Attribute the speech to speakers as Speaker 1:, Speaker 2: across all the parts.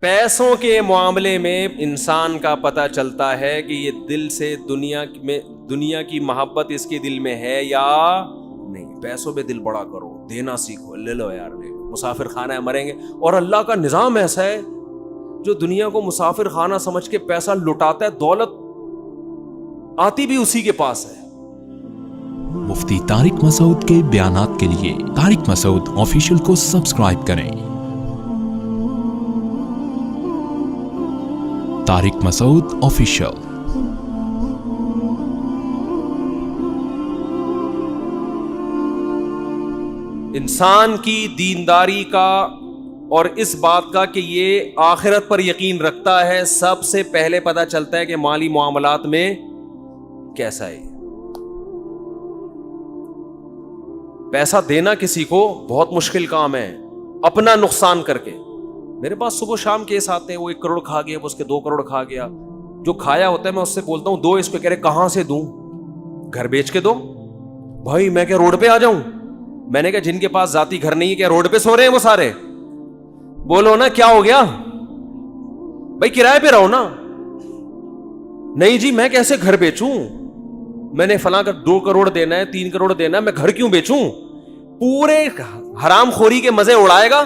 Speaker 1: پیسوں کے معاملے میں انسان کا پتہ چلتا ہے کہ یہ دل سے دنیا کی محبت اس کے دل میں ہے یا نہیں. پیسوں پہ دل بڑا کرو, دینا سیکھو, لے لو یار, لے لو, مسافر خانہ ہے, مریں گے. اور اللہ کا نظام ایسا ہے جو دنیا کو مسافر خانہ سمجھ کے پیسہ لٹاتا ہے, دولت آتی بھی اسی کے پاس ہے.
Speaker 2: مفتی طارق مسعود کے بیانات کے لیے طارق مسعود آفیشیل کو سبسکرائب کریں. طارق مسعود آفیشیل.
Speaker 1: انسان کی دینداری کا اور اس بات کا کہ یہ آخرت پر یقین رکھتا ہے, سب سے پہلے پتہ چلتا ہے کہ مالی معاملات میں کیسا ہے. پیسہ دینا کسی کو بہت مشکل کام ہے, اپنا نقصان کر کے. میرے پاس صبح شام کیس آتے ہیں, وہ 1 کروڑ کھا گیا, وہ اس کے 2 کروڑ کھا گیا. جو کھایا ہوتا ہے میں اس سے بولتا ہوں دو اس پہ, کہہ رہے کہاں سے دوں, گھر بیچ کے دو. بھائی میں کیا روڈ پہ آ جاؤں؟ میں نے کہا جن کے پاس ذاتی گھر نہیں ہے کیا روڈ پہ سو رہے ہیں وہ سارے؟ بولو نا کیا ہو گیا بھائی, کرائے پہ رہو نا. نہیں جی میں کیسے گھر بیچوں, میں نے فلاں کا 2 کروڑ دینا ہے, 3 کروڑ دینا ہے, میں گھر کیوں بیچوں؟ پورے حرام خوری کے مزے اڑائے گا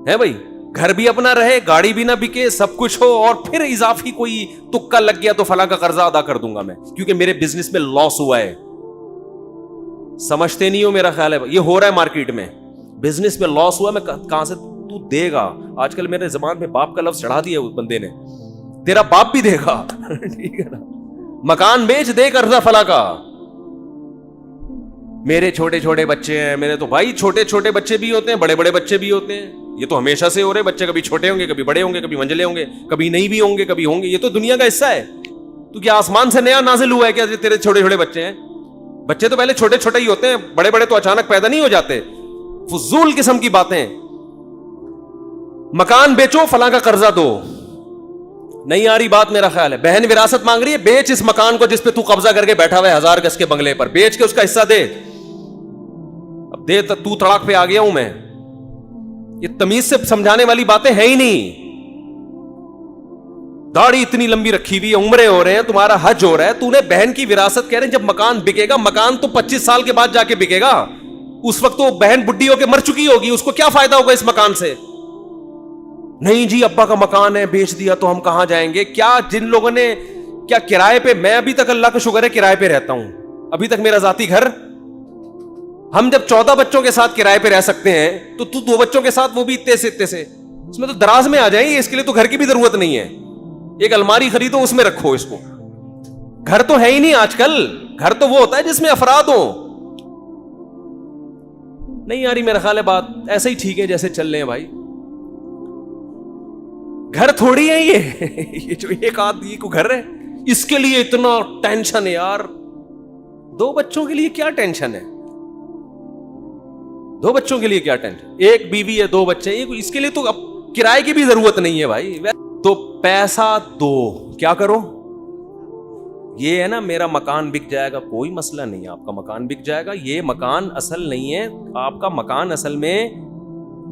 Speaker 1: ہے بھائی. گھر بھی اپنا رہے, گاڑی بھی نہ بکے, سب کچھ ہو, اور پھر اضافی کوئی تکا لگ گیا تو فلاں کا قرضہ ادا کر دوں گا میں کیونکہ میرے بزنس میں لاس ہوا ہے. سمجھتے نہیں ہو, میرا خیال ہے یہ ہو رہا ہے مارکیٹ میں, بزنس میں لاس ہوا, میں کہاں سے تو دے گا. آج کل میرے زبان میں باپ کا لفظ چڑھا دیا اس بندے نے, تیرا باپ بھی دے گا ٹھیک ہے نا, مکان بیچ دے قرضہ فلاں کا. میرے چھوٹے چھوٹے بچے ہیں, میرے تو بھائی چھوٹے چھوٹے بچے بھی ہوتے ہیں, بڑے بڑے بچے بھی ہوتے ہیں. یہ تو ہمیشہ سے ہو رہے, بچے کبھی چھوٹے ہوں گے, کبھی بڑے ہوں گے, کبھی منجلے ہوں گے, کبھی نہیں بھی ہوں گے, کبھی ہوں گے. یہ تو دنیا کا حصہ ہے. تو کیا آسمان سے نیا نازل ہوا ہے کیا تیرے چھوٹے چھوٹے بچے ہیں؟ بچے تو پہلے چھوٹے چھوٹے ہی ہوتے ہیں, بڑے بڑے تو اچانک پیدا نہیں ہو جاتے. فضول قسم کی باتیں. مکان بیچو, فلاں کا قرضہ دو. نہیں آ رہی بات میرا خیال ہے. بہن وراثت مانگ رہی ہے, بیچ اس مکان کو جس پہ تو قبضہ کر کے بیٹھا ہوا ہے 1000 گز کے بنگلے پر, بیچ کے اس کا حصہ دے. اب دے تو تڑاک پہ آ گیا ہوں میں. یہ تمیز سے سمجھانے والی باتیں ہیں ہی نہیں. داڑھی اتنی لمبی رکھی ہوئی ہے, عمریں ہو رہے ہیں, تمہارا حج ہو رہا ہے, تو نے بہن کی وراثت کہہ رہے ہیں جب مکان بکے گا, مکان تو 25 سال کے بعد جا کے بکے گا. اس وقت تو بہن بڈھی ہو کے مر چکی ہوگی, اس کو کیا فائدہ ہوگا اس مکان سے؟ نہیں جی ابا کا مکان ہے, بیچ دیا تو ہم کہاں جائیں گے. کیا جن لوگوں نے کیا کرائے پہ, میں ابھی تک اللہ کا شکر ہے کرائے پہ رہتا ہوں, ابھی تک میرا ذاتی گھر. ہم جب 14 بچوں کے ساتھ کرائے پہ رہ سکتے ہیں تو 2 بچوں کے ساتھ وہ بھی اتنے سے اس میں تو دراز میں آ جائیں گے. اس کے لیے تو گھر کی بھی ضرورت نہیں ہے. ایک الماری خریدو, اس میں رکھو اس کو. گھر تو ہے ہی نہیں آج کل. گھر تو وہ ہوتا ہے جس میں افراد ہو. نہیں آ رہی میرا خیال ہے بات. ایسے ہی ٹھیک ہے جیسے چل رہے ہیں بھائی. گھر تھوڑی ہے یہ جو ایک آدمی کو گھر ہے, اس کے لیے اتنا ٹینشن ہے یار. 2 بچوں کے لیے کیا ٹینشن ہے؟ 2 بچوں کے لیے کیا ٹینشن؟ 1 بیوی ہے, 2 بچے ہیں, اس کے لیے تو اب کرائے کی بھی ضرورت نہیں ہے بھائی. تو پیسہ دو, کیا کرو؟ یہ ہے نا میرا مکان بک جائے گا, کوئی مسئلہ نہیں ہے, آپ کا مکان بک جائے گا. یہ مکان اصل نہیں ہے آپ کا. مکان اصل میں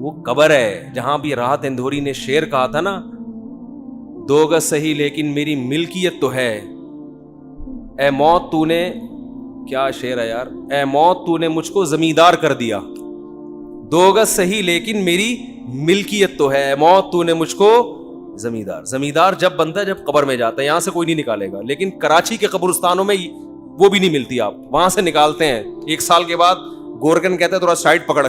Speaker 1: وہ قبر ہے جہاں بھی راحت اندھوری نے شعر کہا تھا نا, 2 گز صحیح لیکن میری ملکیت تو ہے. اے موت تو نے, کیا شعر ہے یار, اے موت تو نے مجھ کو زمیندار کر دیا. 2 گز صحیح لیکن میری ملکیت تو ہے. اے موت تو نے مجھ کو زمیندار جب بنتا ہے جب قبر میں جاتا ہے. یہاں سے کوئی نہیں نکالے گا, لیکن کراچی کے قبرستانوں میں وہ بھی نہیں ملتی. آپ وہاں سے نکالتے ہیں 1 سال کے بعد. گورکن کہتا ہے تھوڑا سائڈ پکڑ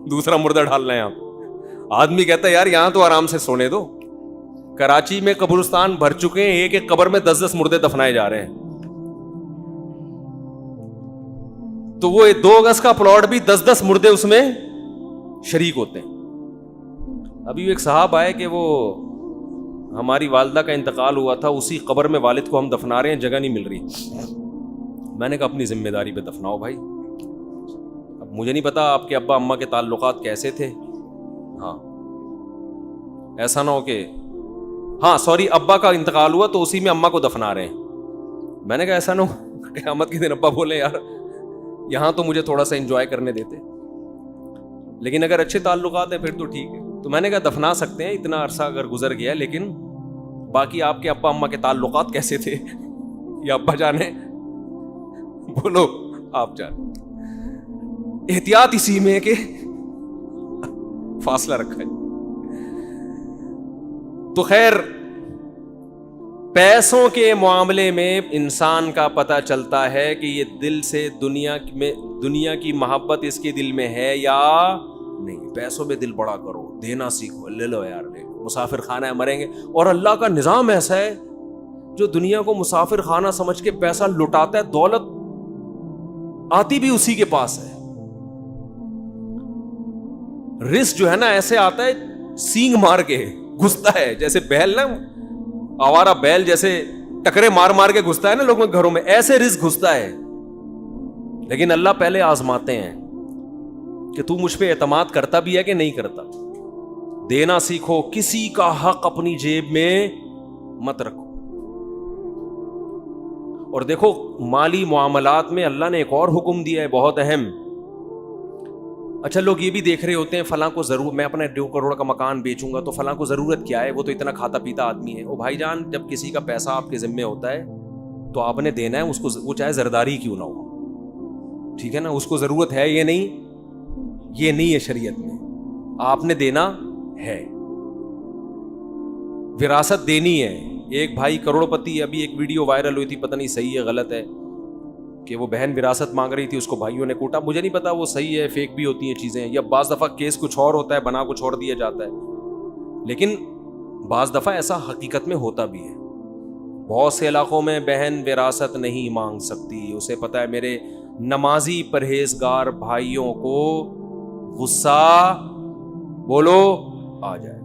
Speaker 1: دوسرا مردہ ڈال رہے ہیں آپ. آدمی کہتا ہے یار یہاں تو آرام سے سونے دو. کراچی میں قبرستان بھر چکے ہیں, ایک قبر میں 10 مردے دفنائے جا رہے ہیں. تو وہ 2 گز کا پلاٹ بھی 10 مردے اس میں شریک ہوتے ہیں. ابھی ایک صاحب آئے کہ وہ ہماری والدہ کا انتقال ہوا تھا, اسی قبر میں والد کو ہم دفنا رہے ہیں, جگہ نہیں مل رہی. میں نے کہا اپنی ذمہ داری پہ دفناؤ بھائی. اب مجھے نہیں پتا آپ کے ابا اماں کے تعلقات کیسے تھے. ہاں ایسا نہ ہو کہ ابا کا انتقال ہوا تو اسی میں اماں کو دفنا رہے ہیں. میں نے کہا ایسا نہ ہو قیامت کے دن ابا بولے یار یہاں تو مجھے تھوڑا سا انجوائے کرنے دیتے. لیکن اگر اچھے تعلقات ہیں پھر تو ٹھیک ہے. تو میں نے کہا دفنا سکتے ہیں, اتنا عرصہ اگر گزر گیا, لیکن باقی آپ کے ابا اماں کے تعلقات کیسے تھے, یا ابا جانے بولو آپ جانے. احتیاط اسی میں ہے کہ فاصلہ رکھا ہے. تو خیر, پیسوں کے معاملے میں انسان کا پتہ چلتا ہے کہ یہ دل سے دنیا کی محبت اس کے دل میں ہے یا نہیں. پیسوں میں دل بڑا کرو, دینا سیکھو, لے لو یار, لے لو, مسافر خانہ ہے, مریں گے. اور اللہ کا نظام ایسا ہے جو دنیا کو مسافر خانہ سمجھ کے پیسہ لٹاتا ہے, دولت آتی بھی اسی کے پاس ہے. رزق جو ہے نا ایسے آتا ہے سینگ مار کے گھستا ہے, جیسے بیل نا, آوارہ بیل جیسے ٹکرے مار مار کے گھستا ہے نا لوگوں کے گھروں میں, ایسے رزق گھستا ہے. لیکن اللہ پہلے آزماتے ہیں کہ تو مجھ پہ اعتماد کرتا بھی ہے کہ نہیں کرتا. دینا سیکھو, کسی کا حق اپنی جیب میں مت رکھو. اور دیکھو مالی معاملات میں اللہ نے ایک اور حکم دیا ہے بہت اہم. اچھا لوگ یہ بھی دیکھ رہے ہوتے ہیں فلاں کو ضرور, میں اپنا 2 کروڑ کا مکان بیچوں گا تو فلاں کو ضرورت کیا ہے, وہ تو اتنا کھاتا پیتا آدمی ہے. او بھائی جان, جب کسی کا پیسہ آپ کے ذمے ہوتا ہے تو آپ نے دینا ہے اس کو, وہ چاہے زرداری کیوں نہ ہو, ٹھیک ہے نا. اس کو ضرورت ہے یہ نہیں ہے شریعت میں, آپ نے دینا ہے. وراثت دینی ہے. ایک بھائی کروڑ پتی, ابھی ایک ویڈیو وائرل ہوئی تھی, پتہ نہیں صحیح ہے غلط ہے, کہ وہ بہن وراثت مانگ رہی تھی, اس کو بھائیوں نے کوٹا. مجھے نہیں پتا وہ صحیح ہے, فیک بھی ہوتی ہیں چیزیں, یا بعض دفعہ کیس کچھ اور ہوتا ہے, بنا کچھ اور دیا جاتا ہے. لیکن بعض دفعہ ایسا حقیقت میں ہوتا بھی ہے. بہت سے علاقوں میں بہن وراثت نہیں مانگ سکتی, اسے پتا ہے میرے نمازی پرہیزگار بھائیوں کو غصہ بولو آ جائے.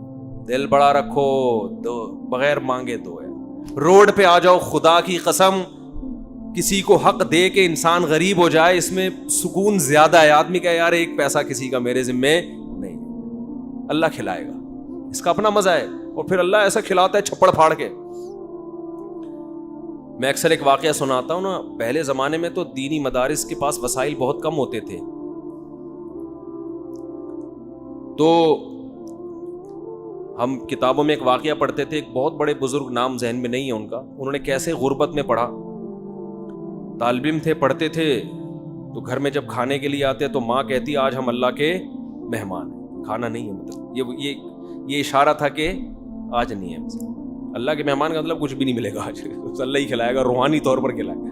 Speaker 1: دل بڑا رکھو, دو بغیر مانگے دو ہے. روڈ پہ آ جاؤ, خدا کی قسم کسی کو حق دے کے انسان غریب ہو جائے, اس میں سکون زیادہ ہے. آدمی کا یار ایک پیسہ کسی کا میرے ذمے نہیں, اللہ کھلائے گا, اس کا اپنا مزہ ہے. اور پھر اللہ ایسا کھلاتا ہے چھپڑ پھاڑ کے. میں اکثر ایک واقعہ سناتا ہوں نا, پہلے زمانے میں تو دینی مدارس کے پاس وسائل بہت کم ہوتے تھے, تو ہم کتابوں میں ایک واقعہ پڑھتے تھے. ایک بہت بڑے بزرگ, نام ذہن میں نہیں ہے ان کا, انہوں نے کیسے غربت میں پڑھا, طالب علم تھے, پڑھتے تھے, تو گھر میں جب کھانے کے لیے آتے تو ماں کہتی آج ہم اللہ کے مہمان ہیں, کھانا نہیں ہے. مطلب یہ اشارہ تھا کہ آج نہیں ہے. اللہ کے مہمان کا مطلب کچھ بھی نہیں ملے گا آج, اللہ ہی کھلائے گا, روحانی طور پر کھلائے گا.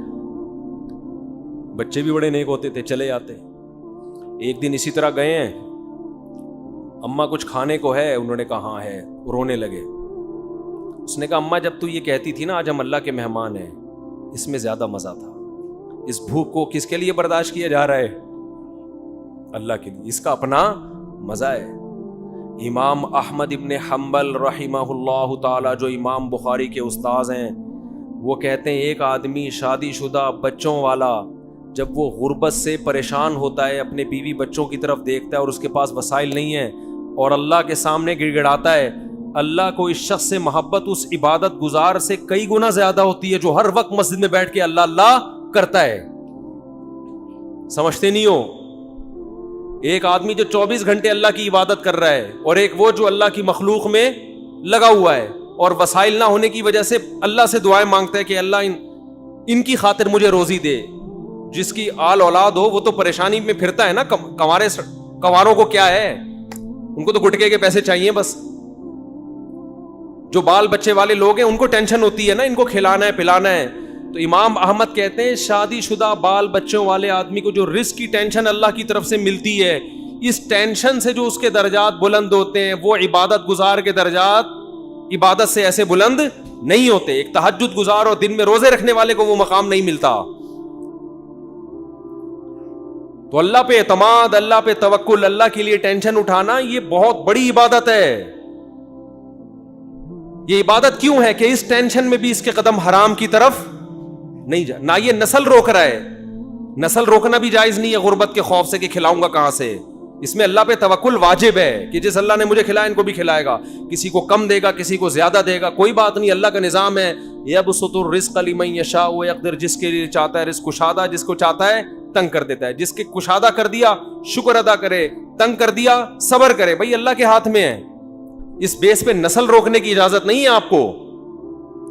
Speaker 1: بچے بھی بڑے نیک ہوتے تھے, چلے جاتے. ایک دن اسی طرح گئے ہیں, اماں کچھ کھانے کو ہے, انہوں نے کہا ہاں ہے, رونے لگے. اس نے کہا اماں جب تو یہ کہتی تھی نا آج ہم اللہ کے مہمان ہیں, اس میں زیادہ مزہ تھا. اس بھوک کو کس کے لیے برداشت کیا جا رہا ہے, اللہ کے لیے, اس کا اپنا مزہ ہے. امام احمد ابن حنبل رحمہ اللہ تعالی, جو امام بخاری کے استاذ ہیں, وہ کہتے ہیں ایک آدمی شادی شدہ بچوں والا جب وہ غربت سے پریشان ہوتا ہے, اپنے بیوی بچوں کی طرف دیکھتا ہے اور اس کے پاس وسائل نہیں ہیں, اور اللہ کے سامنے گڑ گڑاتا ہے, اللہ کو اس شخص سے محبت اس عبادت گزار سے کئی گنا زیادہ ہوتی ہے جو ہر وقت مسجد میں بیٹھ کے اللہ اللہ کرتا ہے. سمجھتے نہیں ہو, ایک آدمی جو 24 گھنٹے اللہ کی عبادت کر رہا ہے, اور ایک وہ جو اللہ کی مخلوق میں لگا ہوا ہے, اور وسائل نہ ہونے کی وجہ سے اللہ سے دعائیں مانگتا ہے کہ اللہ ان کی خاطر مجھے روزی دے. جس کی آل اولاد ہو وہ تو پریشانی میں پھرتا ہے نا, کنواروں کو کیا ہے, ان کو تو گٹکے کے پیسے چاہیے بس. جو بال بچے والے لوگ ہیں ان کو ٹینشن ہوتی ہے نا, ان کو کھلانا ہے پلانا ہے. تو امام احمد کہتے ہیں شادی شدہ بال بچوں والے آدمی کو جو رزق کی ٹینشن اللہ کی طرف سے ملتی ہے, اس ٹینشن سے جو اس کے درجات بلند ہوتے ہیں, وہ عبادت گزار کے درجات عبادت سے ایسے بلند نہیں ہوتے. ایک تہجد گزار اور دن میں روزے رکھنے والے کو وہ مقام نہیں ملتا. تو اللہ پہ اعتماد, اللہ پہ توکل, اللہ کے لیے ٹینشن اٹھانا, یہ بہت بڑی عبادت ہے. یہ عبادت کیوں ہے کہ اس ٹینشن میں بھی اس کے قدم حرام کی طرف نہیں جا. نہ یہ نسل روک رہا ہے, نسل روکنا بھی جائز نہیں ہے غربت کے خوف سے کہ کھلاؤں گا کہاں سے. اس میں اللہ پہ توکل واجب ہے کہ جس اللہ نے مجھے کھلایا ان کو بھی کھلائے گا, کسی کو کم دے گا کسی کو زیادہ دے گا, کوئی بات نہیں, اللہ کا نظام ہے. یبسط الرزق لمن یشاء ویقدر, جس کے لیے چاہتا ہے رزق کشادہ, جس کو چاہتا ہے تنگ کر دیتا ہے. جس کے کشادہ کر دیا شکر ادا کرے, تنگ کر دیا صبر کرے, بھائی اللہ کے ہاتھ میں ہے. اس بیس پہ نسل روکنے کی اجازت نہیں ہے آپ کو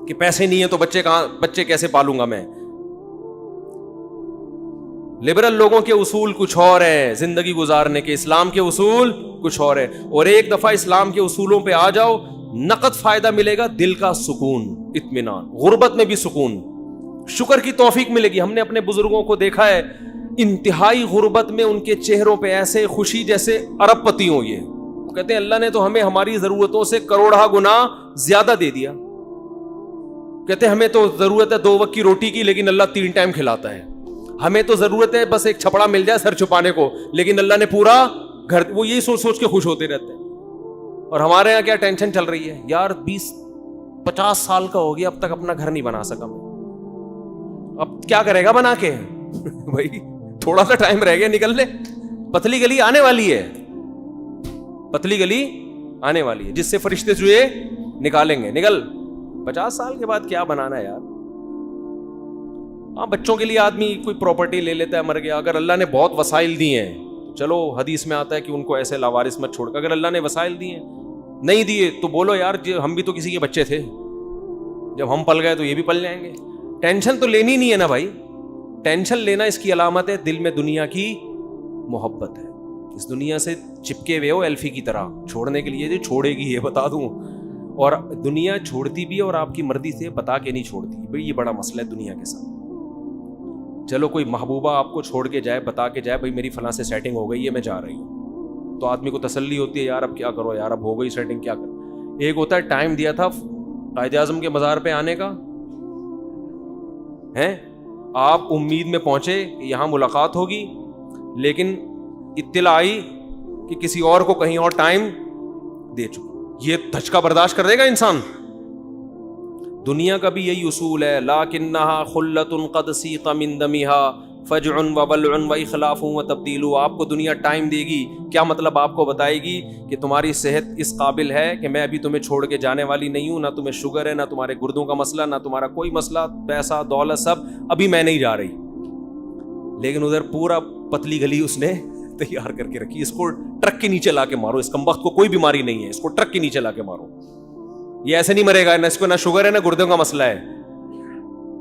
Speaker 1: کہ پیسے نہیں ہیں تو بچے کیسے پالوں گا میں. لبرل لوگوں کے اصول کچھ اور ہیں زندگی گزارنے کے, اسلام کے اصول کچھ اور ہیں. اور ایک دفعہ اسلام کے اصولوں پہ آ جاؤ, نقد فائدہ ملے گا, دل کا سکون, اطمینان, غربت میں بھی سکون, شکر کی توفیق ملے گی. ہم نے اپنے بزرگوں کو دیکھا ہے, انتہائی غربت میں ان کے چہروں پہ ایسے خوشی جیسے ارب پتی ہوں. یہ کہتے ہیں اللہ نے تو ہمیں ہماری ضرورتوں سے کروڑہ گنا زیادہ دے دیا. کہتے ہیں ہمیں تو ضرورت ہے 2 وقت کی روٹی کی, لیکن اللہ 3 ٹائم کھلاتا ہے. ہمیں تو ضرورت ہے بس ایک چھپڑا مل جائے سر چھپانے کو, لیکن اللہ نے پورا گھر. وہ یہی سوچ سوچ کے خوش ہوتے رہتے ہیں. اور ہمارے یہاں کیا ٹینشن چل رہی ہے یار, 20-50 سال کا ہو گیا اب تک اپنا گھر نہیں بنا سکا میں, اب کیا کرے گا بنا کے. بھائی تھوڑا سا ٹائم رہ گیا, نکل لے, پتلی گلی آنے والی ہے, پتلی گلی آنے والی ہے جس سے فرشتے چوہے نکالیں گے. نکل, 50 سال کے بعد کیا بنانا ہے یار. ہاں بچوں کے لیے آدمی کوئی پراپرٹی لے لیتا ہے, مر گیا. اگر اللہ نے بہت وسائل دی ہیں, چلو حدیث میں آتا ہے کہ ان کو ایسے لاوارث مت چھوڑ کر. اگر اللہ نے وسائل دیے ہیں, نہیں دیے تو بولو یار ہم بھی تو کسی کے بچے تھے, جب ہم پل گئے تو یہ بھی پل جائیں گے. ٹینشن تو لینی نہیں ہے نا بھائی. ٹینشن لینا اس کی علامت ہے دل میں دنیا کی محبت ہے. اس دنیا سے چپکے ہوئے ہو ایلفی کی طرح, چھوڑنے کے لیے جو چھوڑے گی یہ بتا دوں. اور دنیا چھوڑتی بھی ہے اور آپ کی مرضی سے بتا کے نہیں چھوڑتی. بھائی یہ بڑا مسئلہ ہے دنیا کے ساتھ. چلو کوئی محبوبہ آپ کو چھوڑ کے جائے, بتا کے جائے بھائی میری فلاں سے سیٹنگ ہو گئی ہے میں جا رہی ہوں, تو آدمی کو تسلی ہوتی ہے یار اب کیا کرو یار, اب ہو گئی سیٹنگ کیا کرو. ایک ہوتا ہے ٹائم دیا تھا قائد اعظم کے مزار پہ آنے کا, ہیں آپ امید میں پہنچے کہ یہاں ملاقات ہوگی, لیکن اطلاع آئی کہ کسی اور کو کہیں اور ٹائم دے چکا. یہ دھچکا برداشت کر دے گا انسان. دنیا کا بھی یہی اصول ہے, لاکنھا خلۃ قد سیق من دمھا فجع وبلع واخلاف وتبدیل. آپ کو دنیا ٹائم دے گی, کیا مطلب آپ کو بتائے گی کہ تمہاری صحت اس قابل ہے کہ میں ابھی تمہیں چھوڑ کے جانے والی نہیں ہوں, نہ تمہیں شوگر ہے, نہ تمہارے گردوں کا مسئلہ, نہ تمہارا کوئی مسئلہ, پیسہ دولت سب ابھی میں نہیں جا رہی. لیکن ادھر پورا پتلی گلی اس نے تیار کر کے رکھی, اس کو ٹرک کے نیچے لا کے مارو, اس کمبخت کو کوئی بیماری نہیں ہے, اس کو ٹرک کے نیچے لا کے مارو. یہ ایسے نہیں مرے گا, نہ اس کو نہ شوگر ہے نہ گردوں کا مسئلہ ہے,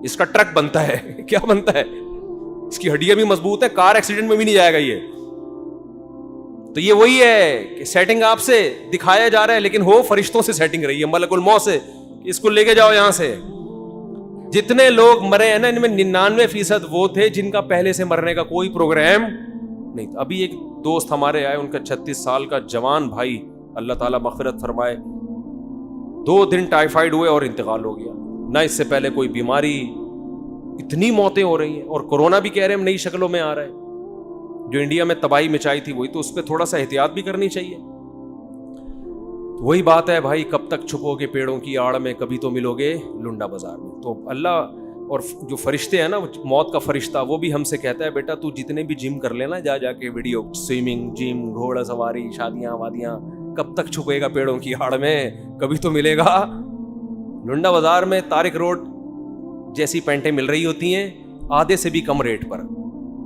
Speaker 1: اس کا ٹرک بنتا ہے. کیا بنتا ہے, اس کی ہڈیاں بھی مضبوط ہے, کار ایکسیڈنٹ میں بھی نہیں جائے گا یہ. تو یہ وہی ہے کہ سیٹنگ آپ سے دکھایا جا رہا ہے, لیکن ہو فرشتوں سے سیٹنگ رہی ہے, ملک الموت سے. اس کو لے کے جاؤ یہاں سے. جتنے لوگ مرے ہیں نا ان میں 99% وہ تھے جن کا پہلے سے مرنے کا کوئی پروگرام نہیں تھا. ابھی ایک دوست ہمارے آئے, ان کا 36 سال کا جوان بھائی, اللہ تعالیٰ مغفرت فرمائے, 2 دن ٹائیفائڈ ہوئے اور انتقال ہو گیا. نہ اس سے پہلے کوئی بیماری, اتنی موتیں ہو رہی ہیں. اور کورونا بھی کہہ رہے ہیں نئی شکلوں میں آ رہا ہے, جو انڈیا میں تباہی مچائی تھی وہی, تو اس پہ تھوڑا سا احتیاط بھی کرنی چاہیے. وہی بات ہے بھائی, کب تک چھپو گے پیڑوں کی آڑ میں, کبھی تو ملو گے لنڈا بازار میں. تو اللہ اور جو فرشتے ہیں نا, موت کا فرشتہ, وہ بھی ہم سے کہتا ہے بیٹا تو جتنے بھی جم کر لینا, جا کے ویڈیو, سوئمنگ, جم, گھوڑا سواری, شادیاں وادیاں, کب تک چھپے گا پیڑوں کی آڑ میں, کبھی تو ملے گا لنڈا بازار میں. طارق روڈ جیسی پینٹیں مل رہی ہوتی ہیں آدھے سے بھی کم ریٹ پر,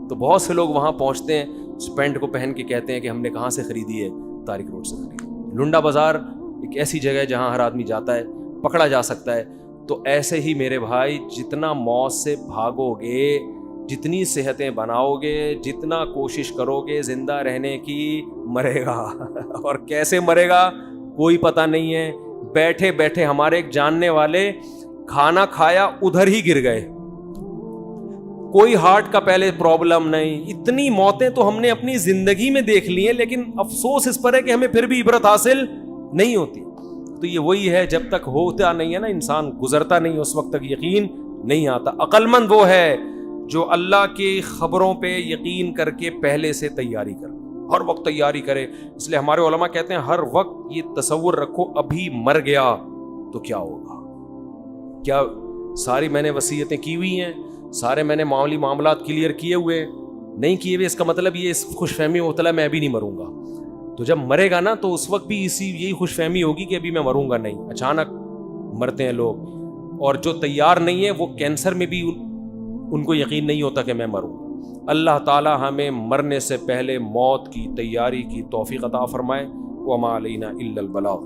Speaker 1: تو بہت سے لوگ وہاں پہنچتے ہیں, اس پینٹ کو پہن کے کہتے ہیں کہ ہم نے کہاں سے خریدی ہے, طارق روڈ سے خریدی. لنڈا بازار ایک ایسی جگہ ہے جہاں ہر آدمی جاتا ہے, پکڑا جا سکتا ہے. تو ایسے ہی میرے بھائی, جتنا موت سے بھاگو گے, جتنی صحتیں بناؤ گے, جتنا کوشش کرو گے زندہ رہنے کی, مرے گا. اور کیسے مرے گا کوئی پتہ نہیں ہے. بیٹھے بیٹھے ہمارے ایک جاننے والے کھانا کھایا ادھر ہی گر گئے, کوئی ہارٹ کا پہلے پرابلم نہیں. اتنی موتیں تو ہم نے اپنی زندگی میں دیکھ لی ہیں, لیکن افسوس اس پر ہے کہ ہمیں پھر بھی عبرت حاصل نہیں ہوتی. تو یہ وہی ہے, جب تک ہوتا نہیں ہے نا انسان, گزرتا نہیں, اس وقت تک یقین نہیں آتا. عقل مند وہ ہے جو اللہ کی خبروں پہ یقین کر کے پہلے سے تیاری کرے, ہر وقت تیاری کرے. اس لیے ہمارے علماء کہتے ہیں ہر وقت یہ تصور رکھو, ابھی مر گیا تو کیا ہوگا. کیا ساری میں نے وصیتیں کی ہوئی ہیں, سارے میں نے معاملات کلیئر کیے ہوئے, نہیں کیے ہوئے, اس کا مطلب یہ خوش فہمی ہوتا ہے میں ابھی نہیں مروں گا. تو جب مرے گا نا تو اس وقت بھی یہی خوش فہمی ہوگی کہ ابھی میں مروں گا نہیں. اچانک مرتے ہیں لوگ, اور جو تیار نہیں ہے وہ کینسر میں بھی ان کو یقین نہیں ہوتا کہ میں مروں. اللہ تعالی ہمیں مرنے سے پہلے موت کی تیاری کی توفیق عطا فرمائے. وما علینا الا البلاغ.